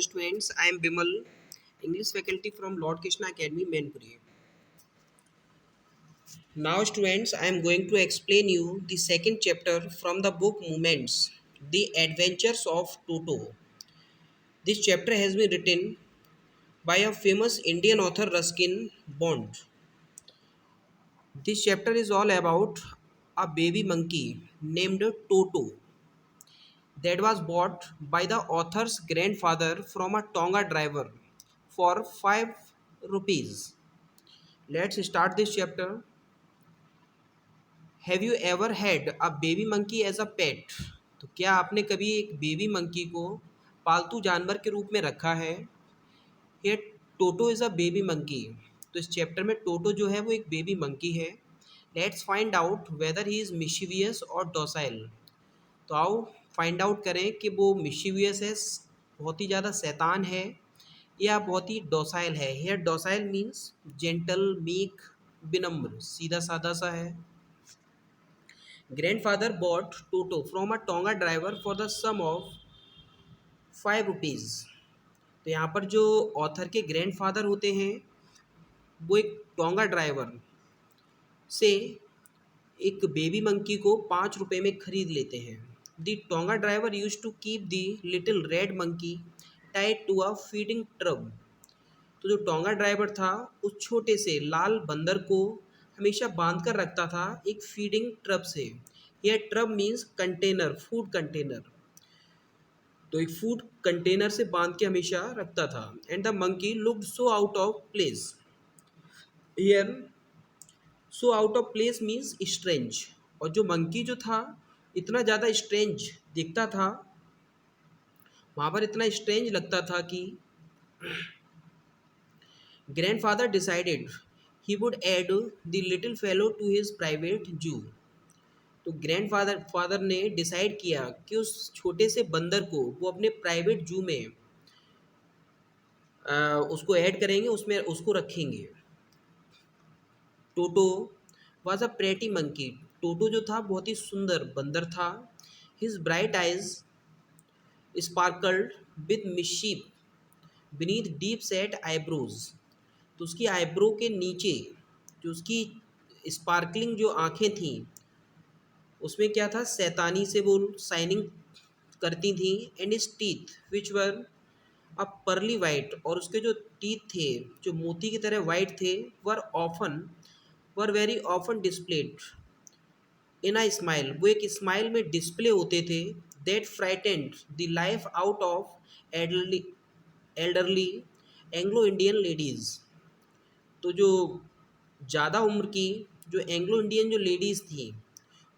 students. I am Bimal, English faculty from Lord Krishna Academy, Mainpuri. Now, students, I am going to explain you the second chapter from the book Moments, The Adventures of Toto. This chapter has been written by a famous Indian author Ruskin Bond. This chapter is all about a baby monkey named Toto that was bought by the author's grandfather from a Tonga driver for 5 rupees. Let's start this chapter. Have you ever had a baby monkey as a pet? तो क्या आपने कभी एक baby monkey को पालतू जानवर के रूप में रखा है? ये Toto is a baby monkey. तो इस चैप्टर में टोटो जो है वो एक बेबी मंकी है. Let's find out whether he is mischievous और डॉसाइल. तो आओ फाइंड आउट करें कि वो मिशीवियस है, बहुत ही ज़्यादा शैतान है, या बहुत ही डॉसाइल है. Here docile means gentle, meek, विनम्र, सीधा साधा सा है. Grandfather bought Toto from a tonga driver for the sum of 5 rupees. तो यहाँ पर जो ऑथर के ग्रैंडफादर होते हैं वो एक टोंगा ड्राइवर से एक बेबी मंकी को 5 रुपये में खरीद लेते हैं. The tonga driver use to keep the little red monkey tied to a feeding trough. तो जो टोंगा ड्राइवर था उस छोटे से लाल बंदर को हमेशा बांध कर रखता था एक फीडिंग ट्रब से. यह trough means container, food container. तो एक फूड कंटेनर से बांध के हमेशा रखता था. And the monkey looked so out of place. Here so out of place means strange. और जो मंकी जो था इतना ज़्यादा स्ट्रेंज दिखता था, वहाँ पर इतना स्ट्रेंज लगता था कि grandfather decided he would add the little fellow to his private zoo. तो फादर ने डिसाइड किया कि उस छोटे से बंदर को वो अपने प्राइवेट जू में उसको ऐड करेंगे, उसमें उसको रखेंगे. Toto was a pretty monkey. Toto जो था बहुत ही सुंदर बंदर था. His bright eyes sparkled with mischief beneath deep set eyebrows. तो उसकी आईब्रो के नीचे जो उसकी स्पार्कलिंग जो आँखें थीं उसमें क्या था, शैतानी से वो शाइनिंग करती थीं. And is teeth which were a pearly white. और उसके जो टीथ थे जो मोती की तरह वाइट थे, were very often displayed in a smile. वो एक स्माइल में डिस्प्ले होते थे. That frightened the life out of elderly Anglo Indian ladies. तो जो ज़्यादा उम्र की जो एंग्लो इंडियन जो लेडीज़ थी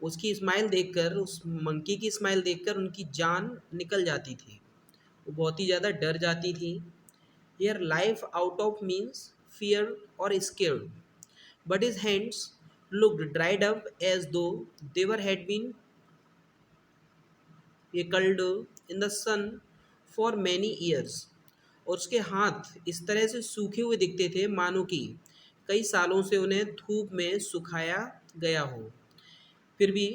उसकी स्माइल देखकर, उस मंकी की स्माइल देखकर उनकी जान निकल जाती थी, वो बहुत ही ज़्यादा डर जाती थी. Here life out of means fear और scared. But his hands looked dried up as though they had been pickled in the sun for many years. और उसके हाथ इस तरह से सूखे हुए दिखते थे मानो कि कई सालों से उन्हें धूप में सुखाया गया हो. फिर भी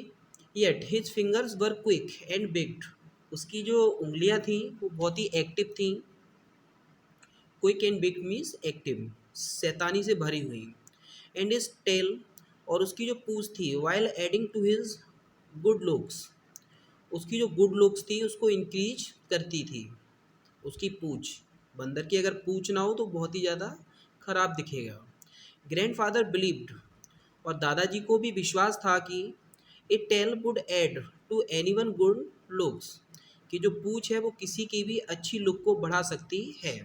yet his fingers were quick and bigged. उसकी जो उंगलियां थीं वो बहुत ही एक्टिव थीं. Quick and big means active, शैतानी से भरी हुई. एंड हिज टेल, और उसकी जो पूँछ थी, while adding to his good looks. उसकी जो गुड लुक्स थी उसको इंक्रीज करती थी उसकी पूँछ. बंदर की अगर पूँछ ना हो तो बहुत ही ज़्यादा खराब दिखेगा. ग्रैंडफादर बिलीव्ड, और दादाजी को भी विश्वास था कि a tail would add to anyone good looks, कि जो पूँछ है वो किसी की भी अच्छी लुक को बढ़ा सकती है.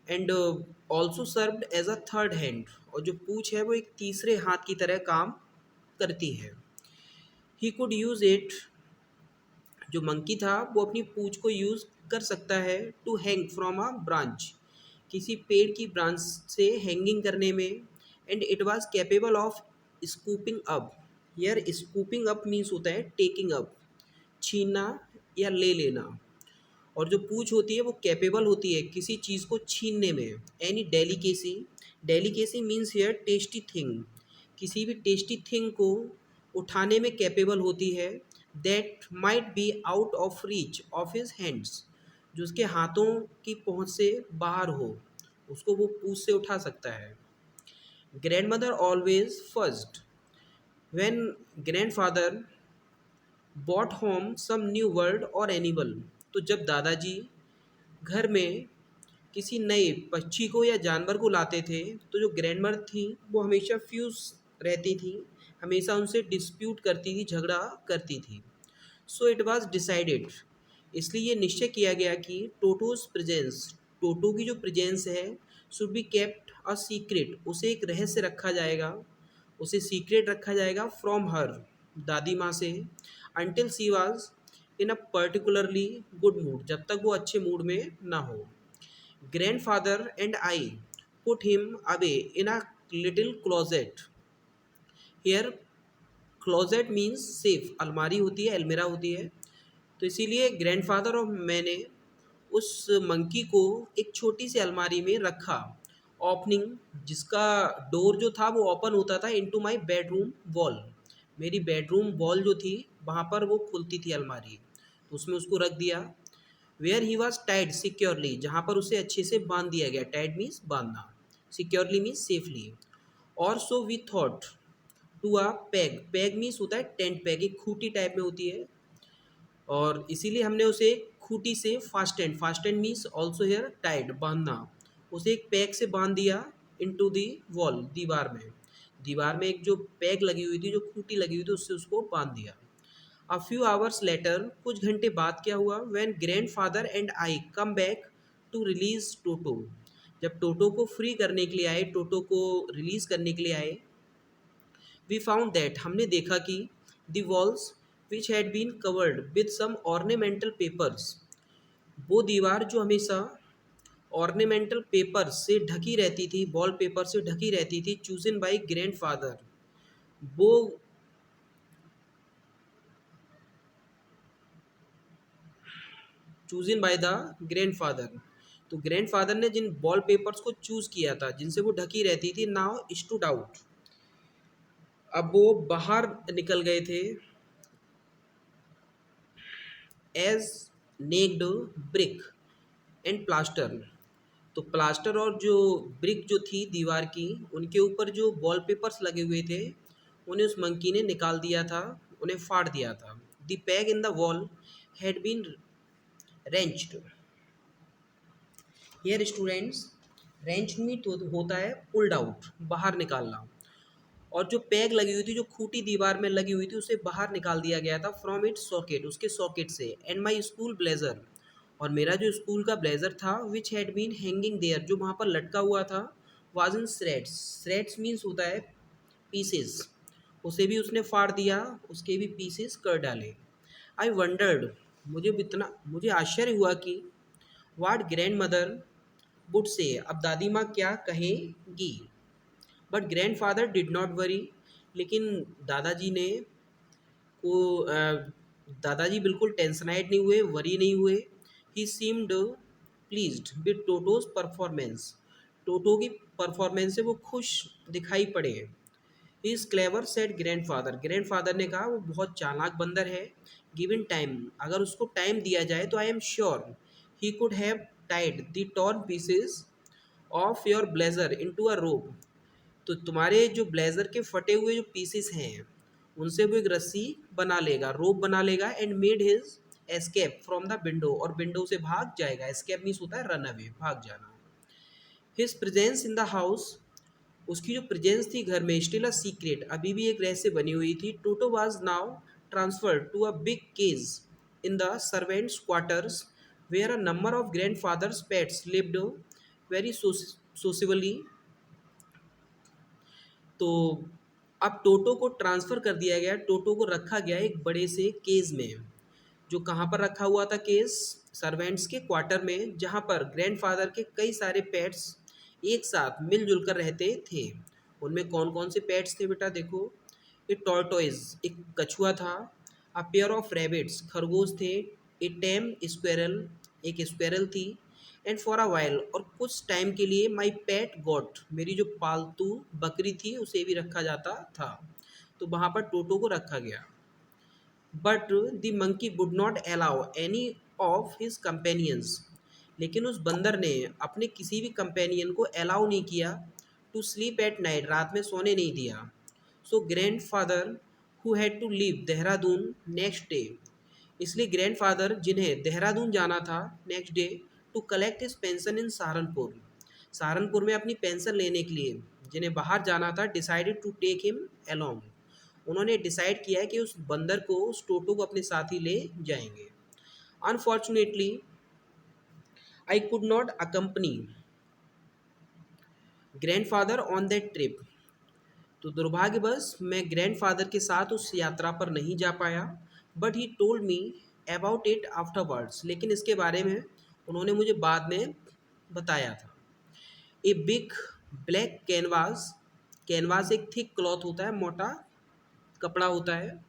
And also served as a third hand, और जो पूँछ है वो एक तीसरे हाथ की तरह काम करती है. ही कुड यूज़ इट, जो मंकी था वो अपनी पूँछ को यूज़ कर सकता है to hang from a branch, किसी पेड़ की ब्रांच से हैंगिंग करने में. And it was capable of scooping up. Here scooping up means होता है टेकिंग अप, छीनना या ले लेना. और जो पूँछ होती है वो कैपेबल होती है किसी चीज़ को छीनने में. Any delicacy, delicacy means here tasty thing, किसी भी टेस्टी थिंग को उठाने में कैपेबल होती है. That might be out of reach of his hands, जो उसके हाथों की पहुंच से बाहर हो, उसको वो पूंछ से उठा सकता है। Grandmother always first when grandfather bought home some new bird और एनिमल। तो जब दादाजी घर में किसी नए पक्षी को या जानवर को लाते थे, तो जो ग्रैंडमदर थी वो हमेशा फ्यूज रहती थी, हमेशा उनसे डिस्प्यूट करती थी, झगड़ा करती थी। सो इट वॉज डिसाइडेड, इसलिए ये निश्चय किया गया कि टोटोज प्रेजेंस, टोटो की जो प्रेजेंस है, should be kept a secret, उसे एक रहस्य रखा जाएगा, उसे सीक्रेट रखा जाएगा फ्रॉम हर, दादी माँ से, until she was in a particularly good mood, जब तक वो अच्छे मूड में ना हो। Grandfather and I put him away in a little closet. Here closet means safe, अलमारी होती है, अलमीरा होती है। तो इसीलिए ग्रैंडफादर और मैंने उस मंकी को एक छोटी सी अलमारी में रखा, ओपनिंग, जिसका डोर जो था वो ओपन होता था इनटू माय बेडरूम वॉल, मेरी बेडरूम वॉल जो थी वहाँ पर वो खुलती थी अलमारी, तो उसमें उसको रख दिया। Where he was tied securely, जहाँ पर उसे अच्छे से बांध दिया गया, टाइड मीन्स बांधना, सिक्योरली मीन्स सेफली। और so we thought to a peg, peg means होता है टेंट पैग, एक खूटी टाइप में होती है, और इसीलिए हमने उसे खूटी से fastened means also hair tied, बांधना, उसे एक पैग से बांध दिया इनटू दी वॉल, दीवार में, दीवार में एक जो पैग लगी हुई थी, जो खूटी लगी हुई थी, उससे उसको बांध दिया। अ फ्यू आवर्स लेटर, कुछ घंटे बाद क्या हुआ, when grandfather and I come back to release Toto, जब टोटो को फ्री करने के लिए आए, टोटो को रिलीज करने के लिए आए, वी फाउंड दैट, हमने देखा कि the walls which had been covered with some ornamental papers, वो दीवार जो हमेशा ऑर्नेमेंटल पेपर से ढकी रहती थी, वॉल पेपर से ढकी रहती थी, चूजन बाई ग्रैंडफादर, वो चूजन बाय द ग्रैंडफादर, तो ग्रैंडफादर ने जिन वॉल पेपर्स को चूज किया था, जिनसे वो ढकी रहती थी, नाउ स्टूड आउट, अब वो बाहर निकल गए थे, as naked brick and plaster, तो प्लास्टर और जो ब्रिक जो थी दीवार की, उनके ऊपर जो वॉल पेपर्स लगे हुए थे, उन्हें उस मंकी ने निकाल दिया था, उन्हें फाड़ दिया था। The peg in the wall had been wrenched, here students, wrench मीट होता है पुल्ड आउट, बाहर निकालना, और जो पैग लगी हुई थी, जो खूटी दीवार में लगी हुई थी, उसे बाहर निकाल दिया गया था, फ्रॉम इट्स सॉकेट, उसके सॉकेट से। एंड माई स्कूल ब्लेजर, और मेरा जो स्कूल का ब्लेजर था, which had been hanging there, जो वहाँ पर लटका हुआ था, was in shreds, shreds means होता है पीसेस, उसे भी उसने फाड़ दिया, उसके भी पीसेस कर डाले। आई वंडर्ड, मुझे आश्चर्य हुआ कि वाट ग्रैंड मदर वुड से, अब दादी माँ क्या कहेंगी। But grand father did not worry, लेकिन दादाजी ने को दादाजी बिल्कुल टेंशनाइड नहीं हुए, वरी नहीं हुए। He seemed pleased with Toto's performance, Toto की परफॉर्मेंस से वो खुश दिखाई पड़े। He is clever said grandfather, grandfather ने कहा वो बहुत चालाक बंदर है। गिवन टाइम, अगर उसको टाइम दिया जाए तो I am sure he could have tied the torn pieces of your blazer into a rope, तो तुम्हारे जो ब्लेजर के फटे हुए जो पीसेस हैं, उनसे वो एक रस्सी बना लेगा, रोप बना लेगा, and made his escape from the window, और विंडो से भाग जाएगा। एस्केप मीन्स होता है रन अवे, भाग जाना। His presence in the house, उसकी जो प्रेजेंस थी घर में, स्टिल अ सीक्रेट, अभी भी एक रहस्य बनी हुई थी। Toto was now transferred to a big cage in the servants quarters, where a number of grandfather's pets lived very sociably, तो अब टोटो को ट्रांसफ़र कर दिया गया, टोटो को रखा गया एक बड़े से केज में, जो कहाँ पर रखा हुआ था केज, सर्वेंट्स के क्वार्टर में, जहाँ पर ग्रैंडफादर के कई सारे पेट्स एक साथ मिलजुल कर रहते थे। उनमें कौन कौन से पेट्स थे बेटा, देखो, एक टॉर्टोइज, एक कछुआ था, अ पेयर ऑफ रैबिट्स, खरगोश थे, ए टेम स्क्वेरल, एक स्क्वेरल थी, एंड फॉर अ वाइल, और कुछ टाइम के लिए, माई पेट गॉट, मेरी जो पालतू बकरी थी उसे भी रखा जाता था। तो वहाँ पर टोटो को रखा गया। But the monkey would not allow any of his companions, लेकिन उस बंदर ने अपने किसी भी कंपेनियन को अलाउ नहीं किया टू स्लीप एट नाइट, रात में सोने नहीं दिया। So grand father who had to leave Dehradun next day, इसलिए ग्रैंडफादर जिन्हें देहरादून जाना था next day to collect his pension in Saharanpur, Saharanpur में अपनी पेंशन लेने के लिए जिन्हें बाहर जाना था, decided to take him along, उन्होंने डिसाइड किया कि उस बंदर को, उस टोटो को अपने साथ ही ले जाएंगे। Unfortunately I could not accompany grandfather on that trip, तो दुर्भाग्यवश मैं ग्रैंडफादर के साथ उस यात्रा पर नहीं जा पाया। But he told me about it afterwards, लेकिन इसके बारे में उन्होंने मुझे बाद में बताया था। A big black canvas, canvas एक थिक क्लॉथ होता है, मोटा कपड़ा होता है।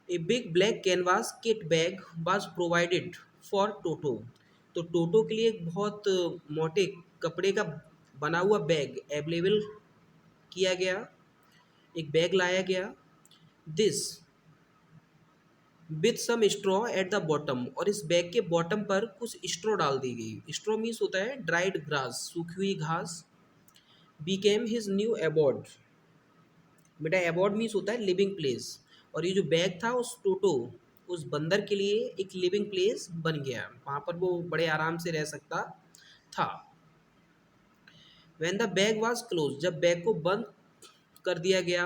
A big black canvas kit bag was provided for Toto, तो टोटो के लिए एक बहुत मोटे कपड़े का बना हुआ बैग अवेलेबल किया गया, एक बैग लाया गया। This with some straw at the bottom, और इस बैग के बॉटम पर कुछ स्ट्रॉ डाल दी गई। स्ट्रॉ मीन्स होता है ड्राइड ग्रास, सूखी हुई घास। बीकेम हिज न्यू एबॉर्ड, बेटा एबॉर्ड मीन्स होता है लिविंग प्लेस, और ये जो बैग था उस टोटो, उस बंदर के लिए एक लिविंग प्लेस बन गया, वहाँ पर वो बड़े आराम से रह सकता था। When the bag was close, जब बैग को बंद कर दिया गया,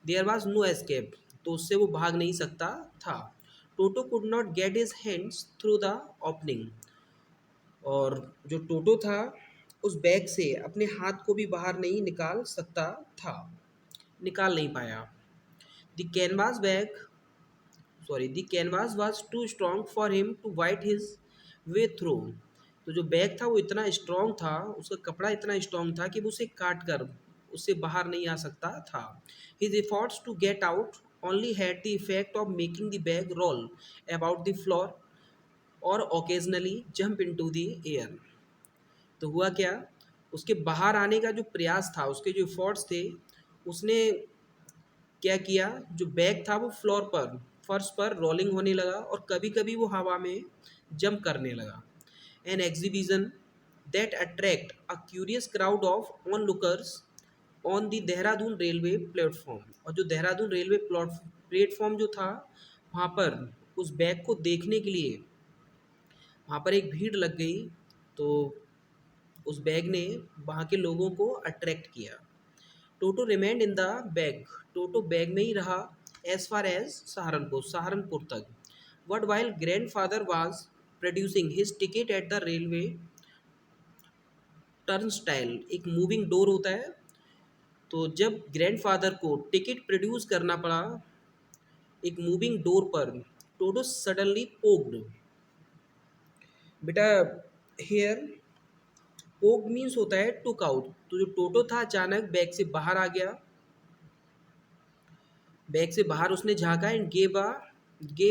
देयर वाज नो एस्केप, तो उससे वो भाग नहीं सकता था। Toto could not get his hands through the opening, और जो टोटो था उस बैग से अपने हाथ को भी बाहर नहीं निकाल सकता था, निकाल नहीं पाया। The canvas bag the canvas was too strong for him to bite his way through, तो जो बैग था वो इतना स्ट्रॉन्ग था, उसका कपड़ा इतना स्ट्रॉन्ग था कि वो उसे काट कर उससे बाहर नहीं आ सकता था। His efforts to get out only had the effect of making the bag roll about the floor और occasionally jump into the air, तो हुआ क्या, उसके बाहर आने का जो प्रयास था, उसके जो एफर्ट्स थे, उसने क्या किया, जो बैग था वो फ्लोर पर, फर्श पर रोलिंग होने लगा, और कभी कभी वो हवा में जंप करने लगा। An exhibition that attract a curious crowd of on lookers on the Dehradun railway platform, और जो देहरादून रेलवे प्लेटफॉर्म जो था, वहाँ पर उस बैग को देखने के लिए वहाँ पर एक भीड़ लग गई, तो उस बैग ने वहाँ के लोगों को अट्रैक्ट किया। Toto remained in the bag, Toto bag में ही रहा as far as Saharanpur, Saharanpur तक। But while grandfather was producing his ticket at the railway turnstile, एक मूविंग डोर होता है, तो जब ग्रैंड फादर को टिकट प्रोड्यूस करना पड़ा एक मूविंग डोर पर, टोटो सडनली पोक्ड, बेटा हेयर पोक मीन्स होता है टुक आउट, तो जो टोटो था अचानक बैग से बाहर आ गया, बैग से बाहर उसने झांका and gave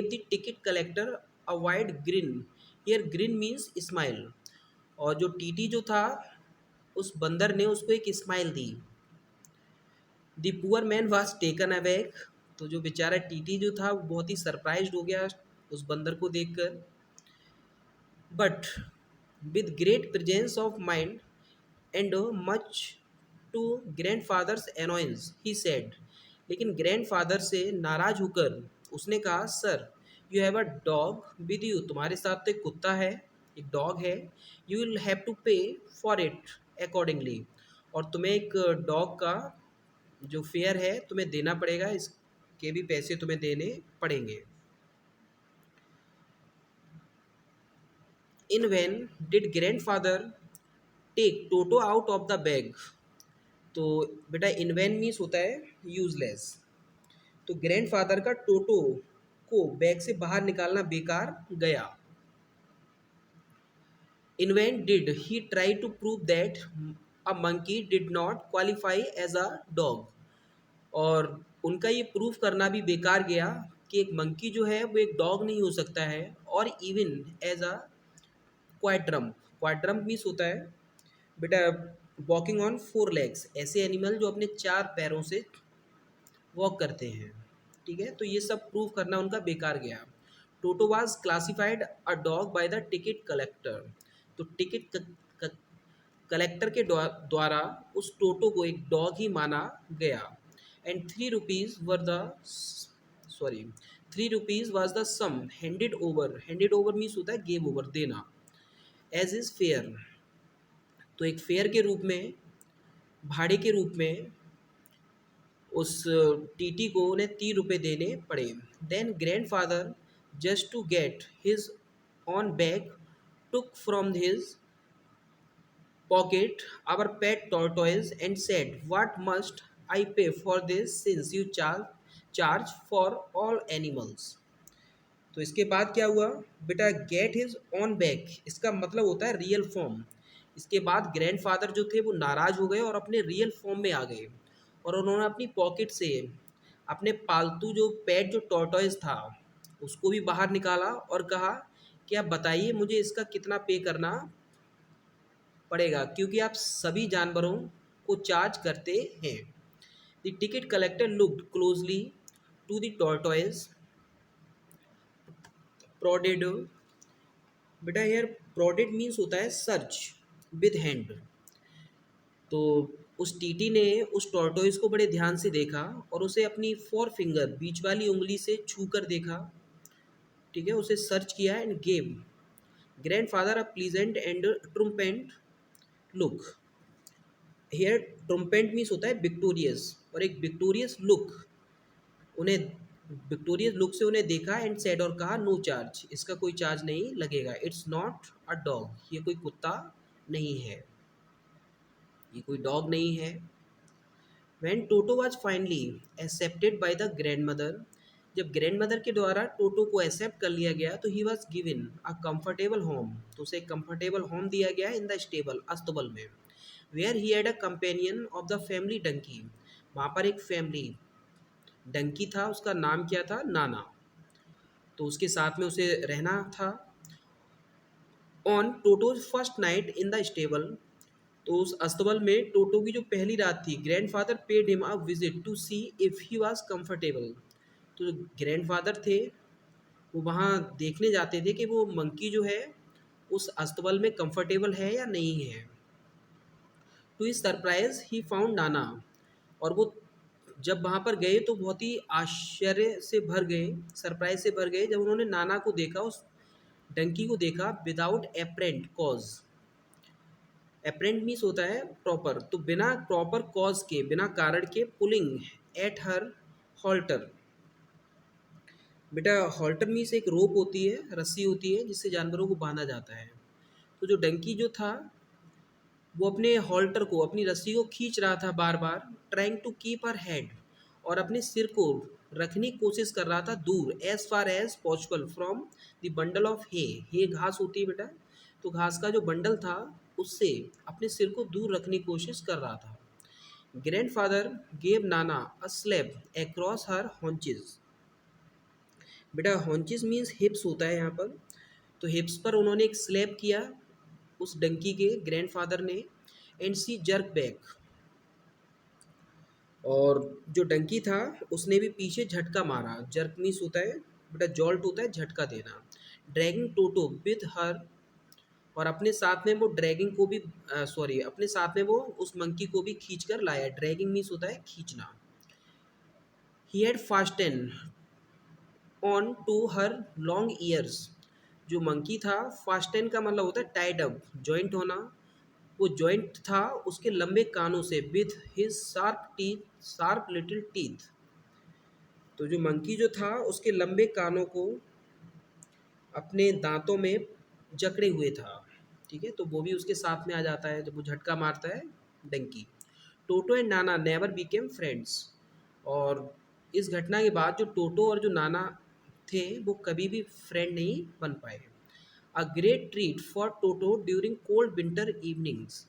the ticket collector a wide grin, here grin means smile, और जो टीटी जो था उस बंदर ने उसको एक smile the. The poor man was taken aback, तो जो बेचारा टीटी जो था वो बहुत ही सरप्राइज्ड हो गया उस बंदर को देखकर। But with great presence of mind and much to grandfather's annoyance he said, लेकिन ग्रैंडफादर से नाराज होकर उसने कहा, sir you have a dog with you, तुम्हारे साथ तो एक कुत्ता है, एक डॉग है, you will have to pay for it accordingly, और तुम्हें एक डॉग का जो फेयर है तुम्हें देना पड़ेगा, इसके भी पैसे तुम्हें देने पड़ेंगे। In vain did grandfather take Toto out of the bag, तो बेटा इन वैन मीन्स होता है यूजलेस, तो ग्रैंडफादर का टोटो को बैग से बाहर निकालना बेकार गया। In vain did he try to prove that a monkey did not qualify as a dog, और उनका ये प्रूफ करना भी बेकार गया कि एक मंकी जो है वो एक डॉग नहीं हो सकता है, और इवन एज अ क्वाड्रम, क्वाड्रम मीन्स होता है बेटा वॉकिंग ऑन फोर लेग्स, ऐसे एनिमल जो अपने चार पैरों से वॉक करते हैं, ठीक है, तो ये सब प्रूव करना उनका बेकार गया। टोटो was classified a dog by the ticket collector. तो टिकट कलेक्टर के द्वारा उस टोटो को एक डॉग ही माना गया। And 3 rupees were the sorry 3 rupees was the sum handed over means होता है गेव ओवर, देना, एज इज फेयर। तो एक फेयर के रूप में, भाड़े के रूप में उस टीटी को उन्हें 3 रुपये देने पड़े। Then grand father just to get his on bag took from his pocket our pet tortoise and said, "What must I pay for this since you charge for all animals?" तो इसके बाद क्या हुआ बेटा, गेट हिज ऑन बैक, इसका मतलब होता है रियल फॉर्म। इसके बाद ग्रैंडफादर जो थे वो नाराज हो गए और अपने रियल फॉर्म में आ गए, और उन्होंने अपनी पॉकेट से अपने पालतू जो पेट जो टॉर्टॉइज था उसको भी बाहर निकाला और कहा कि आप बताइए मुझे इसका कितना पे करना पड़ेगा, क्योंकि आप सभी जानवरों को चार्ज करते हैं। The ticket collector looked closely to the tortoise prodded, बेटा यार प्रोडेड मीन्स होता है सर्च विद हैंड। तो उस टीटी ने उस टॉर्टोइज को बड़े ध्यान से देखा और उसे अपनी 4 फिंगर बीच वाली उंगली से छू कर देखा, ठीक है, उसे सर्च किया and gave grandfather a pleasant and triumphant look. Here triumphant means होता है विक्टोरियस, और एक विक्टोरियस लुक, उन्हें विक्टोरियस लुक से उन्हें देखा एंड सेड, और कहा नो चार्ज, इसका कोई चार्ज नहीं लगेगा। इट्स नॉट अ डॉग, ये कोई कुत्ता नहीं है, ये कोई डॉग नहीं है। When Toto was finally accepted by the grandmother, जब ग्रैंडमदर के द्वारा टोटो को एक्सेप्ट कर लिया गया तो he was given a comfortable home, तो उसे एक कंफर्टेबल होम दिया गया इन द स्टेबल, अस्तबल में। Where he had a companion of the family donkey, वहाँ पर एक फैमिली डंकी था, उसका नाम क्या था, नाना, तो उसके साथ में उसे रहना था। On टोटोज first night in the stable, तो उस अस्तबल में टोटो की जो पहली रात थी, grandfather paid him a visit to see if he was comfortable. तो जो ग्रैंडफादर थे वो वहाँ देखने जाते थे कि वो मंकी जो है उस अस्तबल में कंफर्टेबल है या नहीं है। To his surprise he found Nana, और वो जब वहाँ पर गए तो बहुत ही आश्चर्य से भर गए, सरप्राइज से भर गए जब उन्होंने नाना को देखा, उस डंकी को देखा without apparent cause. Apparent means होता है प्रॉपर, तो बिना प्रॉपर कॉज के, बिना कारण के, पुलिंग एट हर हॉल्टर। बेटा हॉल्टर मीन्स एक रोप होती है, रस्सी होती है जिससे जानवरों को बांधा जाता है। तो जो डंकी जो था वो अपने हॉल्टर को, अपनी रस्सी को खींच रहा था बार बार, trying to keep her head, और अपने सिर को रखने की कोशिश कर रहा था दूर, as far as possible from the bundle of hay घास होती है बेटा, तो घास का जो बंडल था उससे अपने सिर को दूर रखने की कोशिश कर रहा था। Grandfather gave Nana a slap across her haunches, बेटा हॉन्चेस मीन्स हिप्स होता है यहाँ पर, तो हिप्स पर उन्होंने एक स्लैप किया उस डंकी के ग्रैंडफादर ने, एंड सी जर्क बैक, और जो डंकी था उसने भी पीछे झटका मारा। जर्क मीन्स होता है बेटा जॉल्ट होता है झटका देना। ड्रैगिंग टोटो विथ हर, और अपने साथ में वो ड्रैगिंग को भी अपने साथ में वो उस मंकी को भी खींच कर लाया। ड्रैगिंग मीन्स होता है खींचना। He had fasten on to her long ears, जो मंकी था फास्टन का मतलब होता है टाइड अप, जॉइंट होना, वो जॉइंट था उसके लंबे कानों से, with his sharp teeth, sharp little teeth, तो जो मंकी जो था उसके लंबे कानों को अपने दांतों में जकड़े हुए था, ठीक है, तो वो भी उसके साथ में आ जाता है जब वो झटका मारता है डंकी। टोटो and Nana never became friends, और इस घटना के बाद जो टोटो और जो नाना थे वो कभी भी फ्रेंड नहीं बन पाए। A great treat for Toto during cold winter evenings,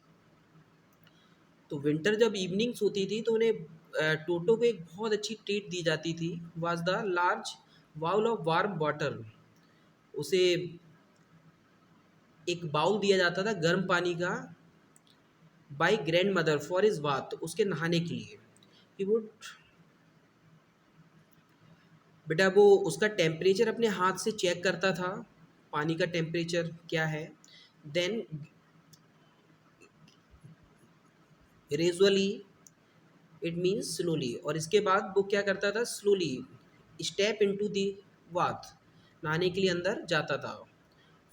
तो विंटर जब इवनिंग्स होती थी तो उन्हें टोटो को एक बहुत अच्छी ट्रीट दी जाती थी, was the large bowl of warm water, उसे एक बाउल दिया जाता था गर्म पानी का, by grand mother for his bath, उसके नहाने के लिए। ही वुड बेटा वो उसका टेम्परेचर अपने हाथ से चेक करता था, पानी का टेम्परेचर क्या है। Then gradually it means slowly, और इसके बाद वो क्या करता था, slowly step into the bath, नहाने के लिए अंदर जाता था।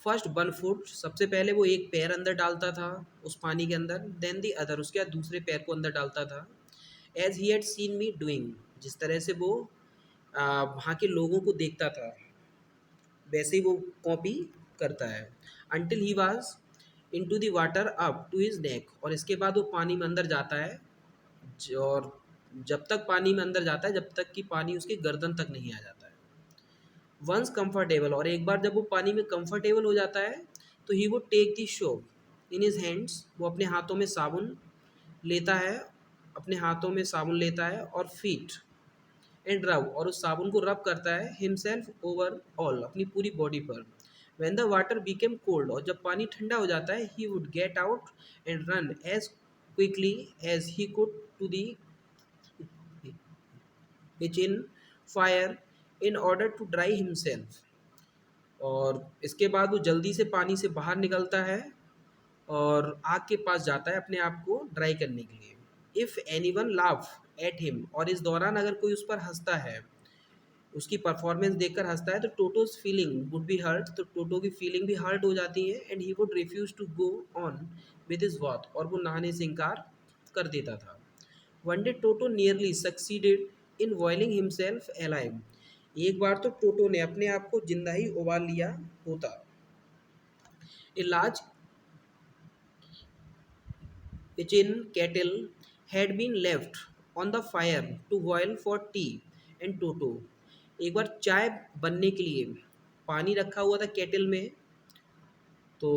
फर्स्ट 1 फुट, सबसे पहले वो एक पैर अंदर डालता था उस पानी के अंदर, देन दी अदर, उसके बाद दूसरे पैर को अंदर डालता था। As he had seen me doing, जिस तरह से वो वहाँ के लोगों को देखता था वैसे ही वो कॉपी करता है। Until he was in to the water up to his neck, और इसके बाद वो पानी में अंदर जाता है, और जब तक पानी में अंदर जाता है जब तक कि पानी उसके गर्दन तक नहीं आ जाता है। वंस कंफर्टेबल, और एक बार जब वो पानी में कंफर्टेबल हो जाता है तो he would take the soap in his hands, वो अपने हाथों में साबुन लेता है, अपने हाथों में साबुन लेता है और फीट एंड रब, और उस साबुन को रब करता है हिमसेल्फ ओवर ऑल, अपनी पूरी बॉडी पर। When the water became cold, और जब पानी ठंडा हो जाता है, he would get out and run as quickly as he could to the kitchen fire in order to dry himself, और इसके बाद वो जल्दी से पानी से बाहर निकलता है और आग के पास जाता है अपने आप को ड्राई करने के लिए। If any one laugh at him, और इस दौरान अगर कोई उस पर हंसता है, उसकी परफॉर्मेंस देखकर हंसता है, तो Toto's feeling would be hurt, तो टोटो की फीलिंग भी हर्ट हो जाती है। And he would refuse to go on with his bath, और वो नहाने से इनकार कर देता था। One day Toto nearly succeeded in boiling himself alive, एक बार तो टोटो ने अपने आप को जिंदा ही उबाल लिया होता। A large kitchen kettle had been left on the fire to boil for tea and Toto, एक बार चाय बनने के लिए पानी रखा हुआ था केटल में, तो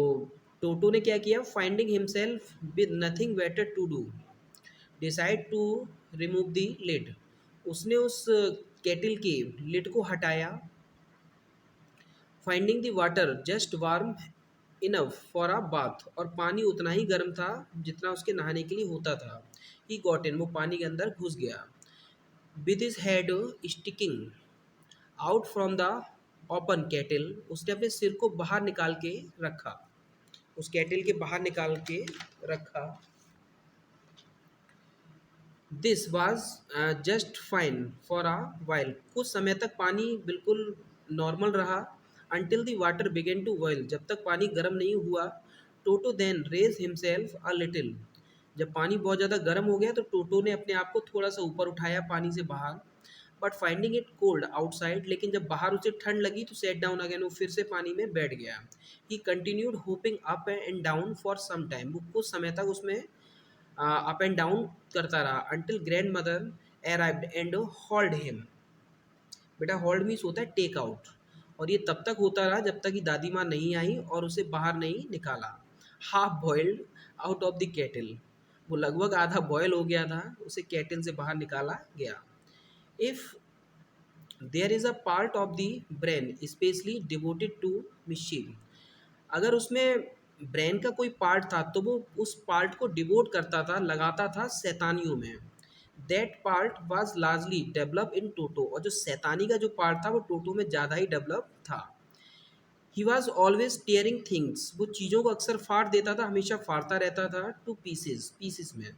टोटो ने क्या किया, finding himself with nothing better to do decide to remove the lid, उसने उस केटल के लिड को हटाया। Finding the water just warm enough for a bath, और पानी उतना ही गर्म था जितना उसके नहाने के लिए होता था। ही गॉट इन, वो पानी के अंदर घुस गया। With his head sticking out from the open kettle, उसने अपने सिर को बाहर निकाल के रखा, उस केटल के बाहर निकाल के रखा। This was just fine for a while, कुछ समय तक पानी बिल्कुल नॉर्मल रहा। Until the water began to boil, जब तक पानी गर्म नहीं हुआ। Toto then raise himself a little, जब पानी बहुत ज़्यादा गर्म हो गया तो टोटो ने अपने आप को थोड़ा सा ऊपर उठाया पानी से बाहर। But finding it cold outside, लेकिन जब बाहर उसे ठंड लगी तो सेट डाउन अगेन, वो फिर से पानी में बैठ गया। He continued hopping up and down for some time, वो कुछ समय तक उसमें अप एंड डाउन करता रहा। Until grand mother arrived and hold him, बेटा होल्ड मीन्स होता है टेक आउट, और ये तब तक होता रहा जब तक कि दादी माँ नहीं आई और उसे बाहर नहीं निकाला। Half boiled out of the kettle, वो लगभग आधा बॉयल हो गया था, उसे केटल से बाहर निकाला गया। If there is a part of the brain specially devoted to mischief, अगर उसमें ब्रेन का कोई पार्ट था तो वो उस पार्ट को डिवोट करता था, लगाता था शैतानियों में। That part was largely develop in Toto, और जो शैतानी का जो पार्ट था वो टोटो में ज़्यादा ही डेवलप था। He was always tearing things, वो चीज़ों को अक्सर फाड़ देता था, हमेशा फाड़ता रहता था टू पीसेस, पीसेस में।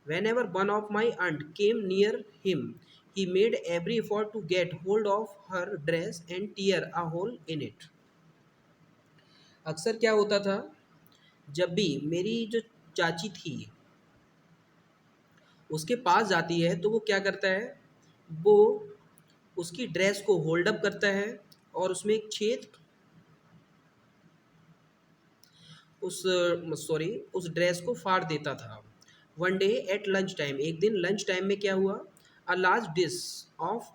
Whenever one of my aunt came near him he made every effort to get hold of her dress and tear a hole in it, अक्सर क्या होता था, जब भी मेरी जो चाची थी उसके पास जाती है तो वो क्या करता है, वो उसकी ड्रेस को होल्ड अप करता है और उसमें एक छेद, उस सॉरी उस ड्रेस को फाड़ देता था। One day at lunch time, एक दिन लंच टाइम में क्या हुआ, a large dish of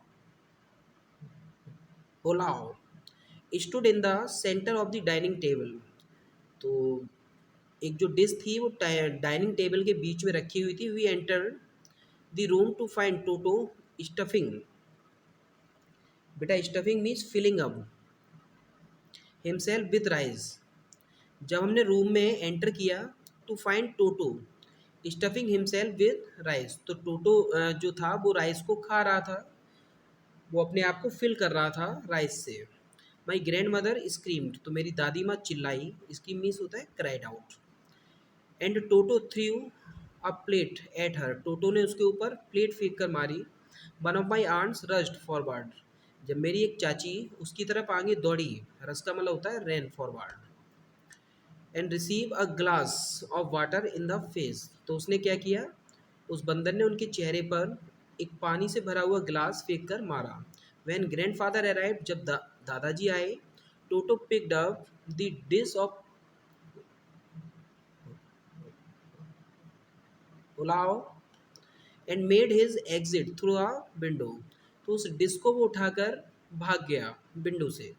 pulao stood in the centre of the dining table, तो एक जो डिश थी वो डाइनिंग टेबल के बीच में रखी हुई थी। We enter the room to find Toto stuffing, बेटा stuffing means filling up himself with rice, जब हमने रूम में एंटर किया to find Toto stuffing himself with rice, तो टोटो जो था वो राइस को खा रहा था। वो अपने आप को फिल कर रहा था राइस से। माई ग्रैंड मदर स्क्रीम्ड, तो मेरी दादी माँ चिल्लाई, स्क्रीम मीन्स होता है cried out. And Toto threw a plate at her, Toto ने उसके ऊपर प्लेट फेंक कर मारी। One of my aunts rushed forward, जब मेरी एक चाची उसकी तरफ आगे दौड़ी, रस का मतलब होता है ran forward. And receive a glass of water in the face, तो उसने क्या किया, उस बंदर ने उनके चेहरे पर एक पानी से भरा हुआ ग्लास फेंक कर मारा। वैन ग्रैंड फादर अराइव, जब दादाजी आए, Toto picked up the dish of pulao and made his exit through a window, तो उस डिश को वो उठाकर भाग गया विंडो से।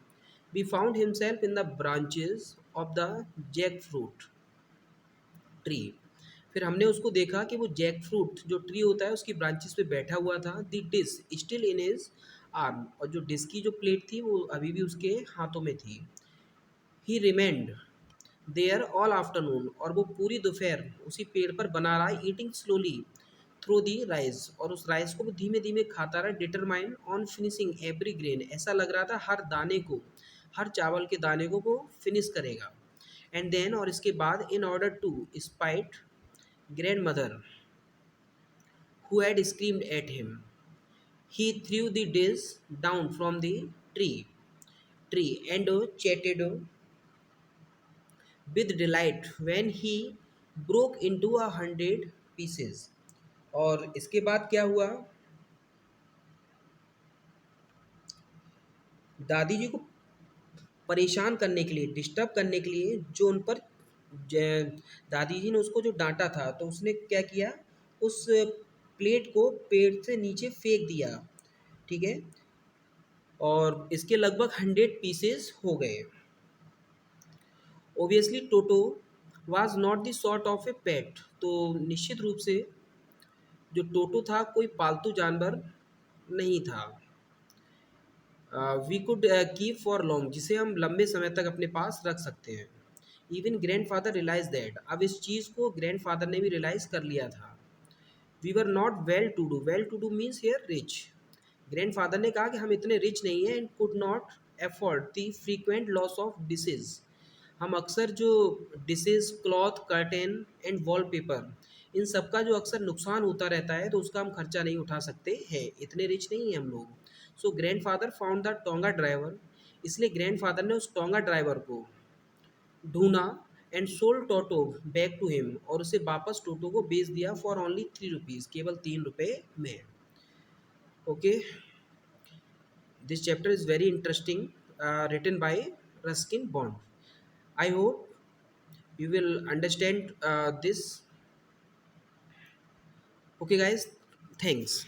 We found himself in the branches of the jackfruit tree, फिर हमने उसको देखा कि वो जैक फ्रूट जो ट्री होता है उसकी ब्रांचेस पे बैठा हुआ था। The dish still in his arm, और जो डिश की जो प्लेट थी वो अभी भी उसके हाथों में थी। He remained there all afternoon, और वो पूरी दोपहर उसी पेड़ पर बना रहा, eating slowly through the rice, और उस राइस को वो धीमे धीमे खाता रहा। Determine on finishing every grain, ऐसा लग रहा था हर दाने को, हर चावल के दाने को वो फिनिश करेगा। एंड देन, और इसके बाद, in order to spite grand mother who had screamed at him, he threw the dish down from the tree and chatted with delight when he broke into 100 pieces. और इसके बाद क्या हुआ, दादी जी को परेशान करने के लिए, डिस्टर्ब करने के लिए, जो उन पर दादी जी ने उसको जो डांटा था, तो उसने क्या किया, उस प्लेट को पेड़ से नीचे फेंक दिया। ठीक है, और इसके लगभग 100 पीसेस हो गए। Obviously Toto was not the sort of a pet, तो निश्चित रूप से जो टोटो था कोई पालतू जानवर नहीं था। We could keep for long, जिसे हम लंबे समय तक अपने पास रख सकते हैं। Even grand father realize that, अब इस चीज़ को ग्रैंड फादर ने भी रियलाइज़ कर लिया था। We were not well to do means here rich, grand father ने कहा कि हम इतने रिच नहीं हैं, and could not afford the frequent loss of dishes, हम अक्सर जो dishes, cloth, curtain and wallpaper, इन सब का जो अक्सर नुकसान होता रहता है, तो उसका हम खर्चा नहीं उठा सकते हैं, इतने रिच नहीं हैं हम लोग। So grand father found the tonga driver, इसलिए ग्रैंड फादर ने उस टोंगा ड्राइवर को ढूंढा। And sold Toto back to him, और उसे वापस टोटो को बेच दिया फॉर ओनली 3 रुपीज़, केवल 3 रुपये में। Okay, this chapter is very interesting, written by Ruskin Bond. I hope you will understand this. Okay guys, thanks.